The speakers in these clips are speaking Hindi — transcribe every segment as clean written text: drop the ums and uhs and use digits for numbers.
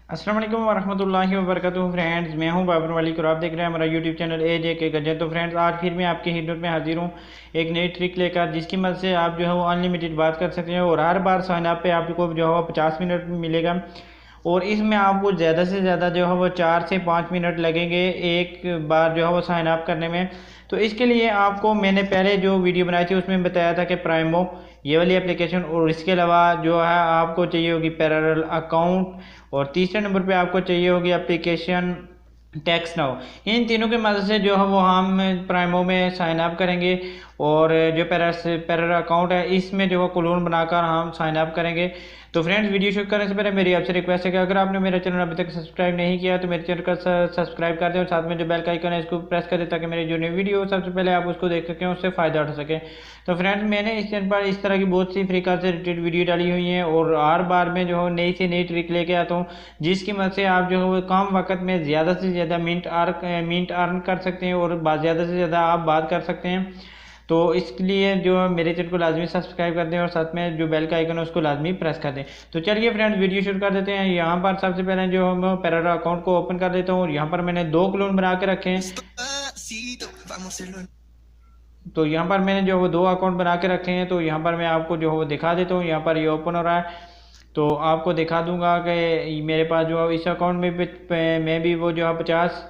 अस्सलाम वालेकुम वरहमतुल्लाहि वबरकातुहू। फ्रेंड्स, मैं हूं बाबर वाली और आप देख रहे हैं हमारा यूट्यूब चैनल AJK गजन। तो फ्रेंड्स, आज फिर मैं आपकी खिदमत में हाजिर हूं एक नई ट्रिक लेकर, जिसकी मदद से आप जो है वो अनलिमिटेड बात कर सकते हैं और हर बार साइन अप पे आपको जो है वो 50 मिनट मिलेगा। और इसमें आपको ज़्यादा से ज़्यादा जो है वो 4 से 5 मिनट लगेंगे एक बार जो है वो साइन अप करने में। तो इसके लिए आपको मैंने पहले जो वीडियो बनाई थी उसमें बताया था कि प्राइमो ये वाली एप्लीकेशन, और इसके अलावा जो है आपको चाहिए होगी पैरेलल अकाउंट, और तीसरे नंबर पे आपको चाहिए होगी एप्लीकेशन टैक्स नाउ। इन तीनों की मदद से जो है वो हम प्राइमो में साइन अप करेंगे, और जो पैरेलल अकाउंट है इसमें जो है क्लोन बनाकर हम साइन अप करेंगे। तो फ्रेंड्स, वीडियो शुरू करने से पहले मेरी आपसे रिक्वेस्ट है कि अगर आपने मेरा चैनल अभी तक सब्सक्राइब नहीं किया तो मेरे चैनल का सब्सक्राइब कर दें, और साथ में जो बेल का आइकन है इसको प्रेस कर दें ताकि मेरी जो नई वीडियो सबसे पहले आप उसको देख सकें, उससे फ़ायदा उठा सकें। तो फ्रेंड्स, मैंने इस चैनल पर इस तरह की बहुत सी फ्री से रिलेटेड वीडियो डाली हुई हैं, और हर बार में जो है नई से नई ट्रिक लेके आता हूँ, जिसकी मदद से आप जो है वो कम वक्त में ज़्यादा से ज़्यादा मिनट अर्न कर सकते हैं और ज़्यादा से ज़्यादा आप बात कर सकते हैं। तो इसके लिए जो है मेरे चैनल को लाजमी सब्सक्राइब कर दें, और साथ में जो बेल का आइकन है उसको लाजमी प्रेस कर दें। तो चलिए फ्रेंड्स, वीडियो शुरू कर देते हैं। यहाँ पर सबसे पहले जो हम पैरेलल अकाउंट को ओपन कर देता हूँ, और यहाँ पर मैंने 2 क्लोन बना के रखे हैं। तो यहाँ पर मैंने जो वो 2 अकाउंट बना के रखे हैं, तो यहाँ पर मैं आपको जो है वो दिखा देता हूँ। यहाँ पर ये ओपन हो रहा है, तो आपको दिखा दूंगा कि मेरे पास जो है इस अकाउंट में भी वो जो है 50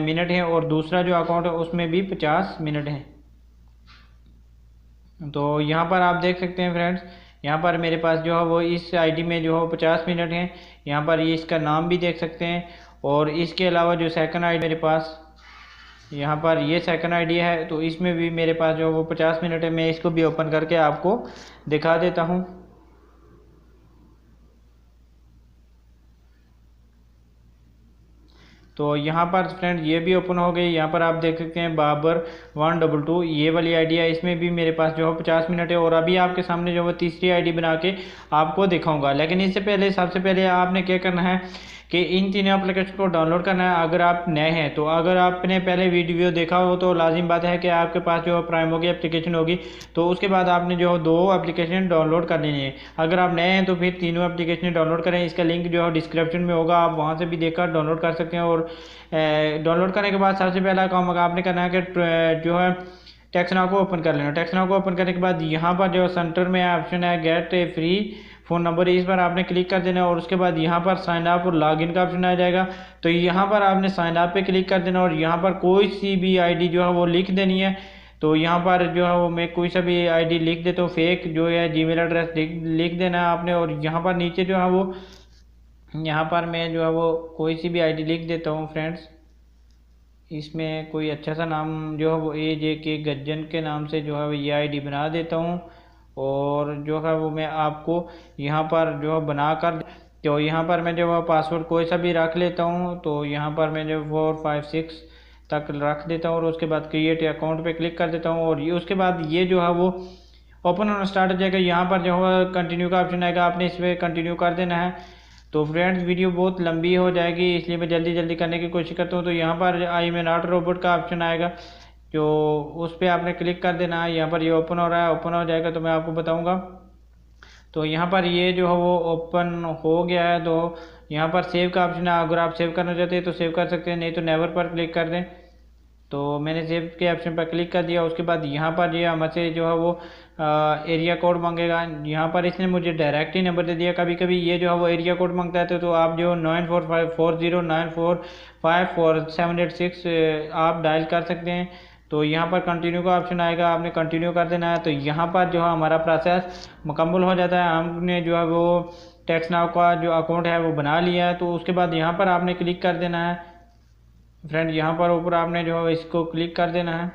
मिनट है, और दूसरा जो अकाउंट है उसमें भी 50 मिनट है। तो यहाँ पर आप देख सकते हैं फ्रेंड्स, यहाँ पर मेरे पास जो है वो इस आईडी में जो है 50 मिनट हैं। यहाँ पर ये इसका नाम भी देख सकते हैं, और इसके अलावा जो सेकंड आईडी मेरे पास, यहाँ पर ये सेकंड आईडी है, तो इसमें भी मेरे पास जो वो 50 मिनट है। मैं इसको भी ओपन करके आपको दिखा देता हूँ। तो यहाँ पर फ्रेंड ये भी ओपन हो गई। यहाँ पर आप देख सकते हैं बाबर 122 ये वाली आईडी है, इसमें भी मेरे पास जो है 50 मिनट है। और अभी आपके सामने जो है तीसरी आईडी बना के आपको दिखाऊंगा, लेकिन इससे पहले सबसे पहले आपने क्या करना है कि इन तीनों एप्लीकेशन को डाउनलोड करना है। अगर आप नए हैं तो अगर आपने पहले वीडियो देखा हो तो लाजिम बात है कि आपके पास जो प्राइमो की एप्लीकेशन होगी, तो उसके बाद आपने जो 2 एप्लीकेशन डाउनलोड कर लेनी है। अगर आप नए हैं तो फिर तीनों एप्लीकेशन डाउनलोड करें, इसका लिंक जो है डिस्क्रिप्शन में होगा, आप वहाँ से भी देखकर डाउनलोड कर सकते हैं। और डाउनलोड करने के बाद सबसे पहला काम आपने करना है कि जो है टैक्स नाउ को ओपन कर लेना। टैक्स नाउ को ओपन करने के बाद यहाँ पर जो सेंटर में ऑप्शन है गेट ए फ्री फ़ोन नंबर, इस पर आपने क्लिक कर देना, और उसके बाद यहाँ पर साइन अप और लॉगिन का ऑप्शन आ जाएगा। तो यहाँ पर आपने साइन अप पे क्लिक कर देना, और यहाँ पर कोई सी भी आईडी जो है वो लिख देनी है। तो यहाँ पर जो है वो मैं कोई सा भी आईडी लिख देता हूँ, फेक जो है जीमेल एड्रेस लिख देना है आपने। और यहाँ पर नीचे जो है वो, यहाँ पर मैं जो है वो कोई सी भी आईडी लिख देता हूँ फ्रेंड्स। इसमें कोई अच्छा सा नाम जो है वो AJK गज्जन के नाम से जो है वो ये आईडी बना देता हूँ, और जो है वो मैं आपको यहाँ पर जो है बना कर, तो यहाँ पर मैं जो है पासवर्ड कोई सा भी रख लेता हूँ। तो यहाँ पर मैं जो 456 तक रख देता हूँ, और उसके बाद क्रिएट अकाउंट पे क्लिक कर देता हूँ, और ये उसके बाद ये जो है वो ओपन होना स्टार्ट हो जाएगा। यहाँ पर जो है कंटिन्यू का ऑप्शन आएगा, आपने इस पर कंटिन्यू कर देना है। तो फ्रेंड्स, वीडियो बहुत लंबी हो जाएगी, इसलिए मैं जल्दी जल्दी करने की कोशिश करता हूँ। तो यहाँ पर आई एम नॉट रोबोट का ऑप्शन आएगा, जो उस पर आपने क्लिक कर देना है। यहाँ पर ये ओपन हो रहा है, ओपन हो जाएगा तो मैं आपको बताऊँगा। तो यहाँ पर ये जो है वो ओपन हो गया है। तो यहाँ पर सेव का ऑप्शन है, अगर आप सेव करना चाहते हैं तो सेव कर सकते हैं, नहीं तो नेवर पर क्लिक कर दें। तो मैंने सेव के ऑप्शन पर क्लिक कर दिया। उसके बाद यहाँ पर जो हमसे जो है वो एरिया कोड मांगेगा। यहाँ पर इसने मुझे डायरेक्ट ही नंबर दे दिया। कभी कभी ये जो है वो एरिया कोड मांगता है, तो आप जो 945409454786 आप डायल कर सकते हैं। तो यहाँ पर कंटिन्यू का ऑप्शन आएगा, आपने कंटिन्यू कर देना है। तो यहाँ पर जो है हमारा प्रोसेस मुकम्मल हो जाता है। हमने जो है वो टैक्स नाउ का जो अकाउंट है वो बना लिया है। तो उसके बाद यहाँ पर आपने क्लिक कर देना है फ्रेंड, यहाँ पर ऊपर आपने जो है इसको क्लिक कर देना है।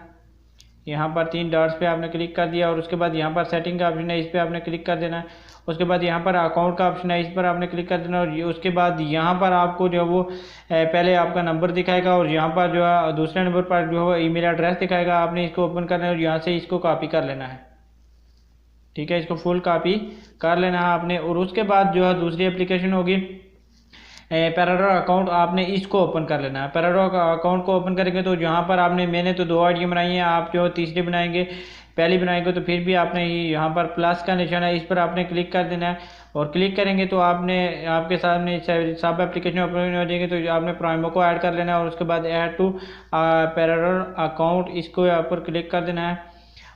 यहाँ पर 3 डॉट्स पे आपने क्लिक कर दिया, और उसके बाद यहाँ पर सेटिंग का ऑप्शन है, इस पर आपने क्लिक कर देना है। उसके बाद यहाँ पर अकाउंट का ऑप्शन है, इस पर आपने क्लिक कर देना। और उसके बाद यहाँ पर आपको जो है वो पहले आपका नंबर दिखाएगा, और यहाँ पर जो है दूसरे नंबर पर जो है ईमेल एड्रेस दिखाएगा। आपने इसको ओपन करना है और यहाँ से इसको कॉपी कर लेना है। ठीक है, इसको फुल कॉपी कर लेना है आपने। और उसके बाद जो है दूसरी एप्लीकेशन होगी पैरेलल अकाउंट, आपने इसको ओपन कर लेना है। पैरेलल अकाउंट को ओपन करेंगे तो यहाँ पर मैंने तो 2 आईडी बनाई हैं, आप जो तीसरी बनाएंगे, पहली बनाएंगे तो फिर भी आपने यहाँ पर प्लस का निशान है, इस पर आपने क्लिक कर देना है। और क्लिक करेंगे तो आपके सामने सब एप्लीकेशन ओपन हो जाएगी। तो आपने प्राइमो को ऐड कर लेना है और उसके बाद ऐड टू पैरेलल अकाउंट, इसको यहाँ पर क्लिक कर देना है।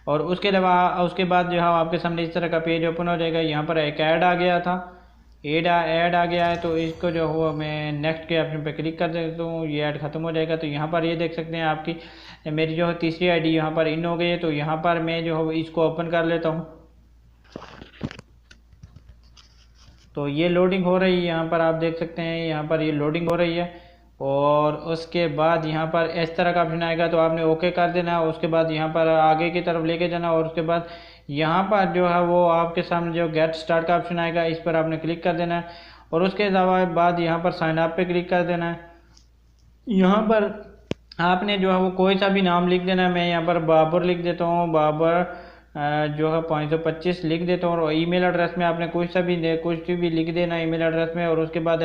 और उसके अलावा उसके बाद जो है आपके सामने इस तरह का पेज ओपन हो जाएगा। यहाँ पर एक ऐड आ गया था, ऐड आ गया है, तो इसको जो हुआ मैं नेक्स्ट के ऑप्शन पे क्लिक कर देता हूँ, ये ऐड खत्म हो जाएगा। तो यहाँ पर ये देख सकते हैं आपकी मेरी जो है तीसरी आईडी यहाँ पर इन हो गई है। तो यहाँ पर मैं जो है इसको ओपन कर लेता हूँ। तो ये लोडिंग हो रही है, यहाँ पर आप देख सकते हैं यहाँ पर ये लोडिंग हो रही है। और उसके बाद यहाँ पर इस तरह का ऑप्शन आएगा, तो आपने ओके कर देना है। उसके बाद यहाँ पर आगे की तरफ लेके जाना और उसके बाद यहाँ पर जो है वो आपके सामने जो गेट स्टार्ट का ऑप्शन आएगा, इस पर आपने क्लिक कर देना है। और उसके अलावा बाद यहाँ पर साइन अप पे क्लिक कर देना है। यहाँ पर आपने जो है वो कोई सा भी नाम लिख देना है। मैं यहाँ पर बाबर लिख देता हूँ, बाबर जो है 525 लिख देता हूँ। और ईमेल एड्रेस में आपने कुछ भी लिख देना है ईमेल एड्रेस में। और उसके बाद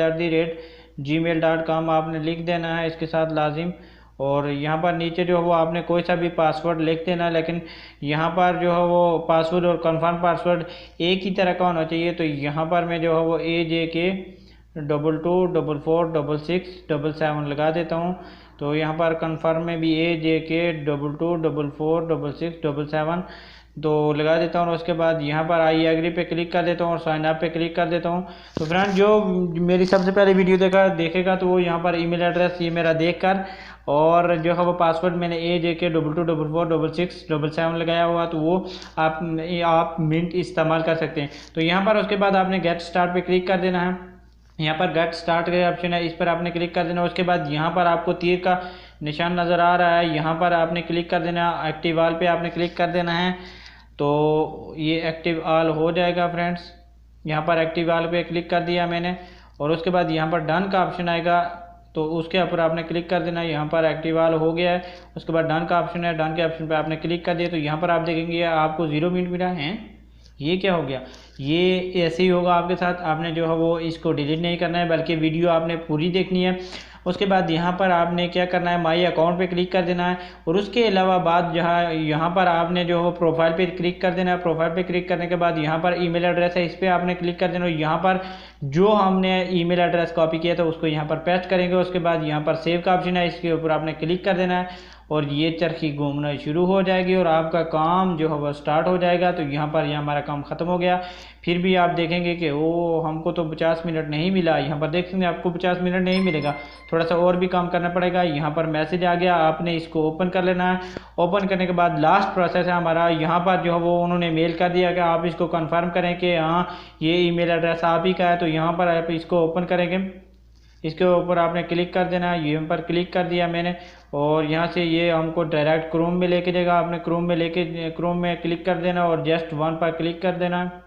@gmail.com आपने लिख देना है इसके साथ लाजिम। और यहाँ पर नीचे जो है वो आपने कोई सा भी पासवर्ड लिख देना है, लेकिन यहाँ पर जो है वो पासवर्ड और कंफर्म पासवर्ड एक ही तरह का होना चाहिए। तो यहाँ पर मैं जो है वो AJK 22446677 लगा देता हूँ। तो यहाँ पर कंफर्म में भी AJK 22446677 तो लगा देता हूँ। और उसके बाद यहाँ पर आई एग्री पे क्लिक कर देता हूँ और साइन अप पे क्लिक कर देता हूँ। तो फ्रेंड जो मेरी सबसे पहले वीडियो देखेगा तो वो यहाँ पर ईमेल एड्रेस ये मेरा देखकर और जो है वो पासवर्ड मैंने AJK 22446677 लगाया हुआ, तो वो आप मिंट इस्तेमाल कर सकते हैं। तो यहाँ पर उसके बाद आपने गेट स्टार्ट पे क्लिक कर देना है। यहाँ पर गेट स्टार्ट का ऑप्शन है, इस पर आपने क्लिक कर देना। उसके बाद यहाँ पर आपको तीर का निशान नज़र आ रहा है, यहाँ पर आपने क्लिक कर देना। एक्टिव ऑल पे आपने क्लिक कर देना है, तो ये एक्टिव ऑल हो जाएगा फ्रेंड्स। यहाँ पर एक्टिव ऑल पे क्लिक कर दिया मैंने। और उसके बाद यहाँ पर डन का ऑप्शन आएगा, तो उसके ऊपर आपने क्लिक कर देना। यहाँ पर एक्टिव ऑल हो गया है। उसके बाद डन का ऑप्शन है, डन के ऑप्शन पे आपने क्लिक कर दिया। तो यहाँ पर आप देखेंगे आपको 0 मिनट मिला है। ये क्या हो गया? ये ऐसे ही होगा आपके साथ। आपने जो है वो इसको डिलीट नहीं करना है, बल्कि वीडियो आपने पूरी देखनी है। उसके बाद यहाँ पर आपने क्या करना है, माई अकाउंट पे क्लिक कर देना है। और उसके अलावा बाद जहाँ यहाँ पर आपने जो है प्रोफाइल पे क्लिक कर देना है। प्रोफाइल पे क्लिक करने के बाद यहाँ पर ईमेल एड्रेस है, इस पर आपने क्लिक कर देना। यहाँ पर जो हमने ईमेल एड्रेस कॉपी किया था उसको यहाँ पर पेस्ट करेंगे। उसके बाद यहाँ पर सेव का ऑप्शन है, इसके ऊपर आपने क्लिक कर देना है और ये चरखी घूमना शुरू हो जाएगी और आपका काम जो है वह स्टार्ट हो जाएगा। तो यहाँ पर हमारा काम ख़त्म हो गया। फिर भी आप देखेंगे कि वो हमको तो 50 मिनट नहीं मिला। यहाँ पर देख सकते हैं आपको 50 मिनट नहीं मिलेगा, थोड़ा सा और भी काम करना पड़ेगा। यहाँ पर मैसेज आ गया, आपने इसको ओपन कर लेना है। ओपन करने के बाद लास्ट प्रोसेस है हमारा, यहाँ पर जो है वो उन्होंने मेल कर दिया कि आप इसको कंफर्म करें कि हाँ ये ईमेल एड्रेस आप ही का है। तो यहाँ पर आप इसको ओपन करेंगे, इसके ऊपर आपने क्लिक कर देना है। ये पर क्लिक कर दिया मैंने और यहाँ से ये हमको डायरेक्ट क्रोम में लेके जाएगा। आपने क्रोम में क्लिक कर देना और जस्ट 1 पर क्लिक कर देना है।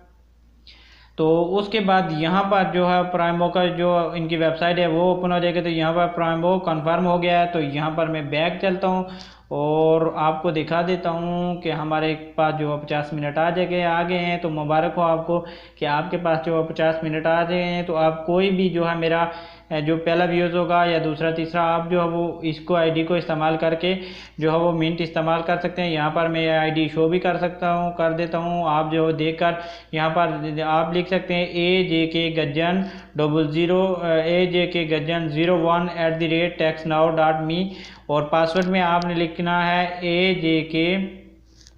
तो उसके बाद यहाँ पर जो है प्राइमो का जो इनकी वेबसाइट है वो ओपन हो जाएगी। तो यहाँ पर प्राइमो कंफर्म हो गया है। तो यहाँ पर मैं बैक चलता हूँ और आपको दिखा देता हूँ कि हमारे पास जो 50 मिनट आ गए हैं। तो मुबारक हो आपको कि आपके पास जो 50 मिनट आ गए हैं। तो आप कोई भी जो है मेरा जो पहला व्यूज़ होगा या दूसरा तीसरा, आप जो है वो इसको आईडी को इस्तेमाल करके जो है वो मिंट इस्तेमाल कर सकते हैं। यहाँ पर मैं आईडी शो भी कर देता हूँ। आप जो देखकर यहाँ पर आप लिख सकते हैं AJK गज्जन 01@textnow.me और पासवर्ड में आपने लिखना है AJK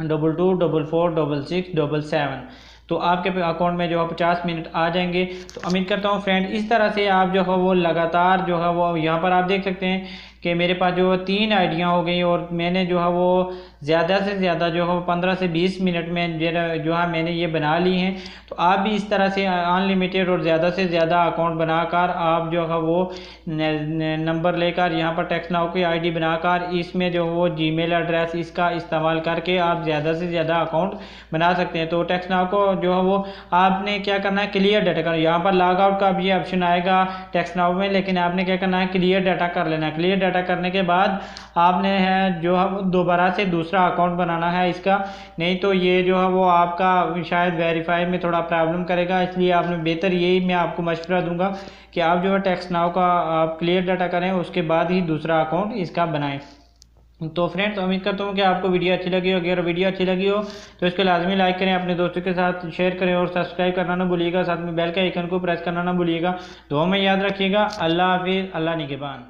22446677। तो आपके अकाउंट में जो है 50 मिनट आ जाएंगे। तो उम्मीद करता हूँ फ्रेंड इस तरह से आप जो है वो लगातार जो है वो यहाँ पर आप देख सकते हैं कि मेरे पास जो 3 आइडियाँ हो गई और मैंने जो है वो ज़्यादा से ज़्यादा जो है 15 से 20 मिनट में जो है मैंने ये बना ली हैं। तो आप भी इस तरह से अनलिमिटेड और ज़्यादा से ज़्यादा अकाउंट बनाकर आप जो है वो नंबर लेकर यहाँ पर टेक्स्टनाउ की आईडी बनाकर इसमें जो वो जीमेल एड्रेस इसका इस्तेमाल करके आप ज़्यादा से ज़्यादा अकाउंट बना सकते हैं। तो टेक्स्टनाउ को जो है वो आपने क्या करना है, क्लियर डाटा करना। यहाँ पर लॉग आउट का भी ऑप्शन आएगा टेक्स्टनाउ में, लेकिन आपने क्या करना है, क्लियर डाटा कर लेना है। क्लियर डाटा करने के बाद आपने है जो है दोबारा से दूसरा अकाउंट बनाना है इसका, नहीं तो ये जो है वो आपका शायद वेरीफाई में थोड़ा प्रॉब्लम करेगा। इसलिए आपने बेहतर यही मैं आपको मशवरा दूंगा कि आप जो है टेक्स्टनाउ का आप क्लियर डाटा करें, उसके बाद ही दूसरा अकाउंट इसका बनाएं। तो फ्रेंड्स उम्मीद करता हूँ कि आपको वीडियो अच्छी लगी हो। अगर वीडियो अच्छी लगी हो तो इसको लाजमी लाइक करें, अपने दोस्तों के साथ शेयर करें और सब्सक्राइब करना ना भूलिएगा। साथ में बेल के आइकन को प्रेस करना ना भूलिएगा। दुआ में याद रखिएगा। अल्लाह हाफिज़, अल्लाह निगहबान।